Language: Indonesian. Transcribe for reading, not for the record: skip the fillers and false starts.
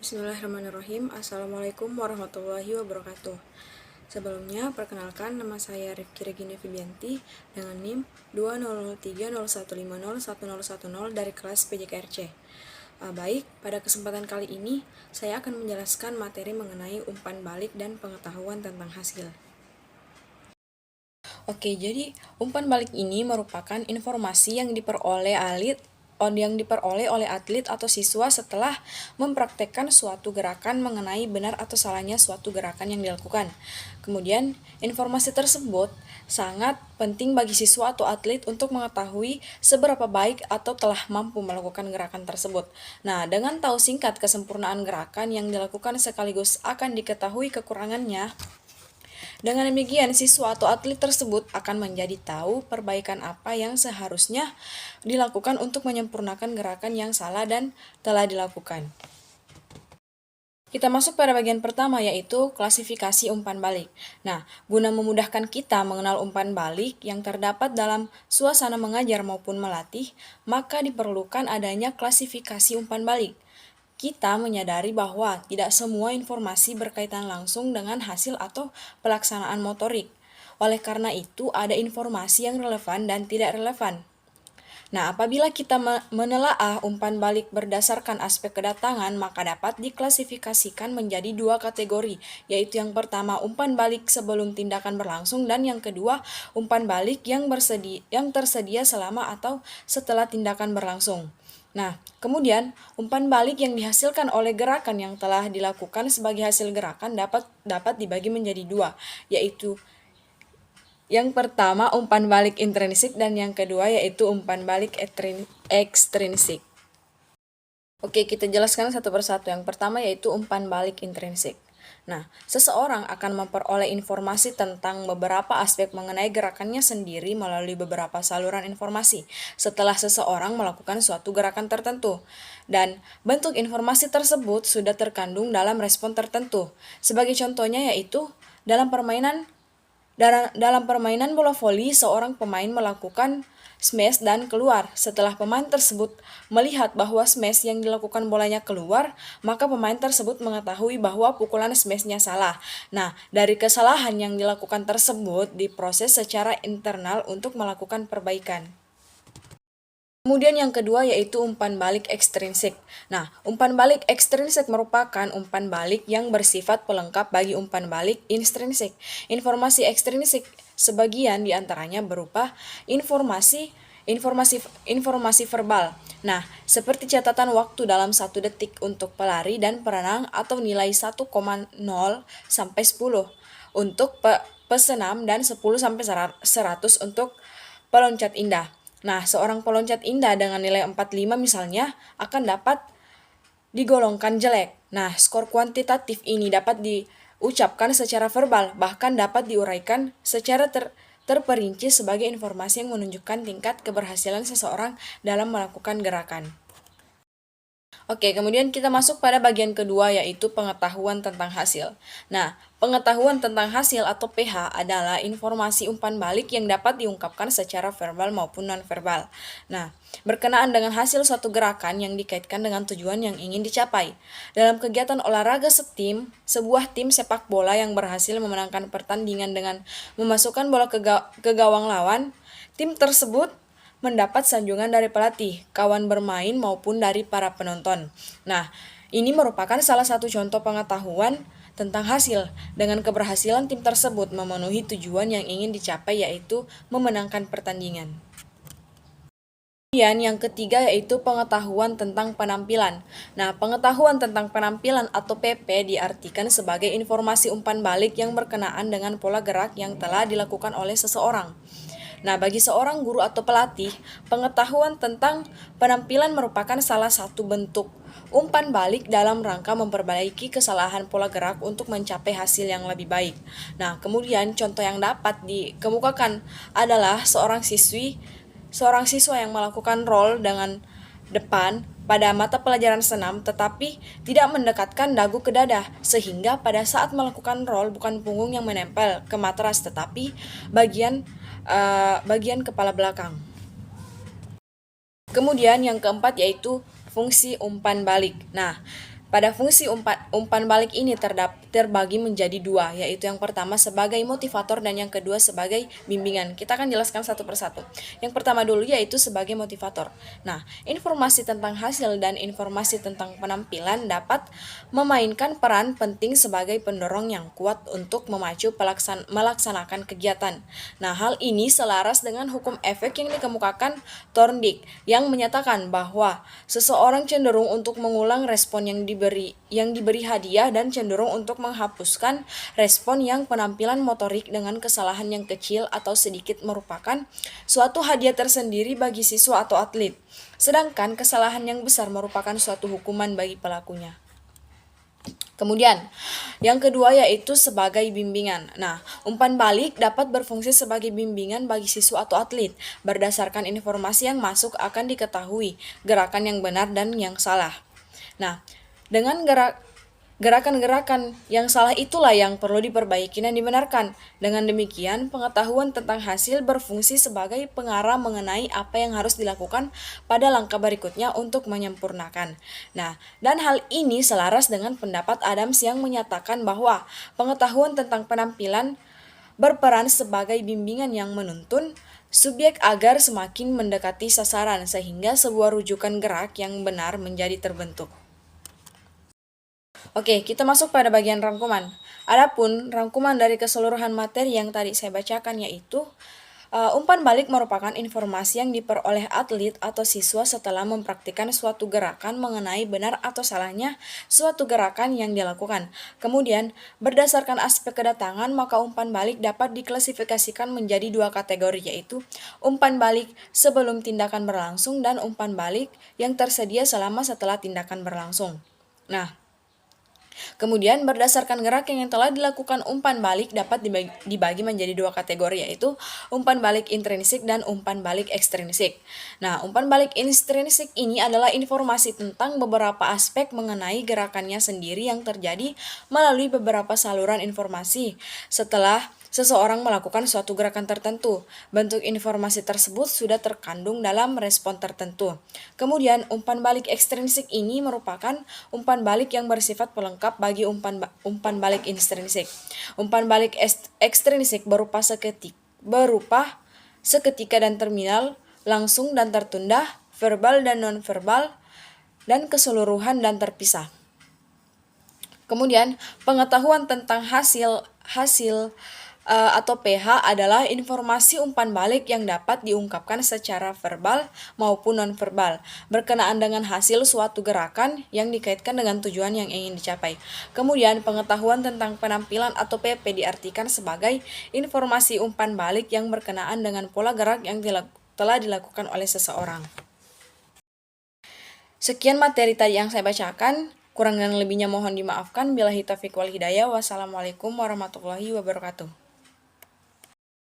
Bismillahirrahmanirrahim. Assalamualaikum warahmatullahi wabarakatuh. Sebelumnya, perkenalkan nama saya Rifki Regina Fibianti dengan NIM 20301501010 dari kelas PJKRC. Baik, pada kesempatan kali ini saya akan menjelaskan materi mengenai umpan balik dan pengetahuan tentang hasil. Oke, jadi umpan balik ini merupakan informasi yang diperoleh oleh atlet atau siswa setelah mempraktekkan suatu gerakan mengenai benar atau salahnya suatu gerakan yang dilakukan. Kemudian, informasi tersebut sangat penting bagi siswa atau atlet untuk mengetahui seberapa baik atau telah mampu melakukan gerakan tersebut. Nah, dengan tahu singkat kesempurnaan gerakan yang dilakukan sekaligus akan diketahui kekurangannya. Dengan demikian, siswa atau atlet tersebut akan menjadi tahu perbaikan apa yang seharusnya dilakukan untuk menyempurnakan gerakan yang salah dan telah dilakukan. Kita masuk pada bagian pertama, yaitu klasifikasi umpan balik. Nah, guna memudahkan kita mengenal umpan balik yang terdapat dalam suasana mengajar maupun melatih, maka diperlukan adanya klasifikasi umpan balik. Kita menyadari bahwa tidak semua informasi berkaitan langsung dengan hasil atau pelaksanaan motorik. Oleh karena itu, ada informasi yang relevan dan tidak relevan. Nah, apabila kita menelaah umpan balik berdasarkan aspek kedatangan, maka dapat diklasifikasikan menjadi dua kategori, yaitu yang pertama umpan balik sebelum tindakan berlangsung dan yang kedua umpan balik yang tersedia selama atau setelah tindakan berlangsung. Nah, kemudian umpan balik yang dihasilkan oleh gerakan yang telah dilakukan sebagai hasil gerakan dapat dibagi menjadi dua, yaitu yang pertama umpan balik intrinsik dan yang kedua yaitu umpan balik ekstrinsik. Oke, kita jelaskan satu persatu. Yang pertama yaitu umpan balik intrinsik. Nah, seseorang akan memperoleh informasi tentang beberapa aspek mengenai gerakannya sendiri melalui beberapa saluran informasi setelah seseorang melakukan suatu gerakan tertentu. Dan bentuk informasi tersebut sudah terkandung dalam respon tertentu. Sebagai contohnya yaitu dalam permainan bola voli, seorang pemain melakukan smash dan keluar. Setelah pemain tersebut melihat bahwa smash yang dilakukan bolanya keluar, maka pemain tersebut mengetahui bahwa pukulan smashnya salah. Nah, dari kesalahan yang dilakukan tersebut diproses secara internal untuk melakukan perbaikan. Kemudian yang kedua yaitu umpan balik ekstrinsik. Nah, umpan balik ekstrinsik merupakan umpan balik yang bersifat pelengkap bagi umpan balik intrinsik. Informasi ekstrinsik sebagian diantaranya berupa informasi verbal. Nah, seperti catatan waktu dalam 1 detik untuk pelari dan perenang atau nilai 1,0 sampai 10 untuk pesenam dan 10 sampai 100 untuk peloncat indah. Nah, seorang peloncat indah dengan nilai 45 misalnya akan dapat digolongkan jelek. Nah, skor kuantitatif ini dapat diucapkan secara verbal, bahkan dapat diuraikan secara terperinci sebagai informasi yang menunjukkan tingkat keberhasilan seseorang dalam melakukan gerakan. Oke, kemudian kita masuk pada bagian kedua yaitu pengetahuan tentang hasil. Nah, pengetahuan tentang hasil atau PH adalah informasi umpan balik yang dapat diungkapkan secara verbal maupun non-verbal. Nah, berkenaan dengan hasil suatu gerakan yang dikaitkan dengan tujuan yang ingin dicapai. Dalam kegiatan olahraga setim, sebuah tim sepak bola yang berhasil memenangkan pertandingan dengan memasukkan bola ke gawang lawan, tim tersebut mendapat sanjungan dari pelatih, kawan bermain maupun dari para penonton. Nah, ini merupakan salah satu contoh pengetahuan tentang hasil dengan keberhasilan tim tersebut memenuhi tujuan yang ingin dicapai yaitu memenangkan pertandingan. Kemudian yang ketiga yaitu pengetahuan tentang penampilan. Nah, pengetahuan tentang penampilan atau PP diartikan sebagai informasi umpan balik yang berkenaan dengan pola gerak yang telah dilakukan oleh seseorang. Nah, bagi seorang guru atau pelatih, pengetahuan tentang penampilan merupakan salah satu bentuk umpan balik dalam rangka memperbaiki kesalahan pola gerak untuk mencapai hasil yang lebih baik. Nah, kemudian contoh yang dapat dikemukakan adalah seorang siswa yang melakukan roll dengan depan pada mata pelajaran senam tetapi tidak mendekatkan dagu ke dada sehingga pada saat melakukan roll bukan punggung yang menempel ke matras tetapi bagian kepala belakang. Kemudian yang keempat yaitu fungsi umpan balik. Nah, Pada fungsi umpan balik ini terbagi menjadi dua, yaitu yang pertama sebagai motivator dan yang kedua sebagai bimbingan. Kita akan jelaskan satu persatu. Yang pertama dulu yaitu sebagai motivator. Nah, informasi tentang hasil dan informasi tentang penampilan dapat memainkan peran penting sebagai pendorong yang kuat untuk memacu melaksanakan kegiatan. Nah, hal ini selaras dengan hukum efek yang dikemukakan Thorndike yang menyatakan bahwa seseorang cenderung untuk mengulang respon yang diberi hadiah dan cenderung untuk menghapuskan respon yang penampilan motorik dengan kesalahan yang kecil atau sedikit merupakan suatu hadiah tersendiri bagi siswa atau atlet, sedangkan kesalahan yang besar merupakan suatu hukuman bagi pelakunya. Kemudian, yang kedua yaitu sebagai bimbingan. Nah, umpan balik dapat berfungsi sebagai bimbingan bagi siswa atau atlet. Berdasarkan informasi yang masuk akan diketahui gerakan yang benar dan yang salah. Nah, dengan gerakan-gerakan yang salah itulah yang perlu diperbaiki dan dibenarkan. Dengan demikian, pengetahuan tentang hasil berfungsi sebagai pengarah mengenai apa yang harus dilakukan pada langkah berikutnya untuk menyempurnakan. Nah, dan hal ini selaras dengan pendapat Adams yang menyatakan bahwa pengetahuan tentang penampilan berperan sebagai bimbingan yang menuntun subjek agar semakin mendekati sasaran sehingga sebuah rujukan gerak yang benar menjadi terbentuk. Oke, kita masuk pada bagian rangkuman. Adapun rangkuman dari keseluruhan materi yang tadi saya bacakan yaitu umpan balik merupakan informasi yang diperoleh atlet atau siswa setelah mempraktikkan suatu gerakan mengenai benar atau salahnya suatu gerakan yang dilakukan. Kemudian, berdasarkan aspek kedatangan, maka umpan balik dapat diklasifikasikan menjadi dua kategori yaitu umpan balik sebelum tindakan berlangsung dan umpan balik yang tersedia selama setelah tindakan berlangsung. Nah, kemudian berdasarkan gerakan yang telah dilakukan umpan balik dapat dibagi menjadi dua kategori yaitu umpan balik intrinsik dan umpan balik ekstrinsik. Nah, umpan balik intrinsik ini adalah informasi tentang beberapa aspek mengenai gerakannya sendiri yang terjadi melalui beberapa saluran informasi setelah seseorang melakukan suatu gerakan tertentu. Bentuk informasi tersebut sudah terkandung dalam respon tertentu. Kemudian, umpan balik ekstrinsik ini merupakan umpan balik yang bersifat pelengkap bagi umpan balik intrinsik. Umpan balik ekstrinsik berupa seketika dan terminal, langsung dan tertunda, verbal dan non-verbal, dan keseluruhan dan terpisah. Kemudian, pengetahuan tentang hasil atau PH adalah informasi umpan balik yang dapat diungkapkan secara verbal maupun non-verbal berkenaan dengan hasil suatu gerakan yang dikaitkan dengan tujuan yang ingin dicapai. Kemudian, pengetahuan tentang penampilan atau PP diartikan sebagai informasi umpan balik yang berkenaan dengan pola gerak yang telah dilakukan oleh seseorang. Sekian materi tadi yang saya bacakan. Kurang dan lebihnya mohon dimaafkan. Billahi taufiq wal hidayah. Wassalamualaikum warahmatullahi wabarakatuh.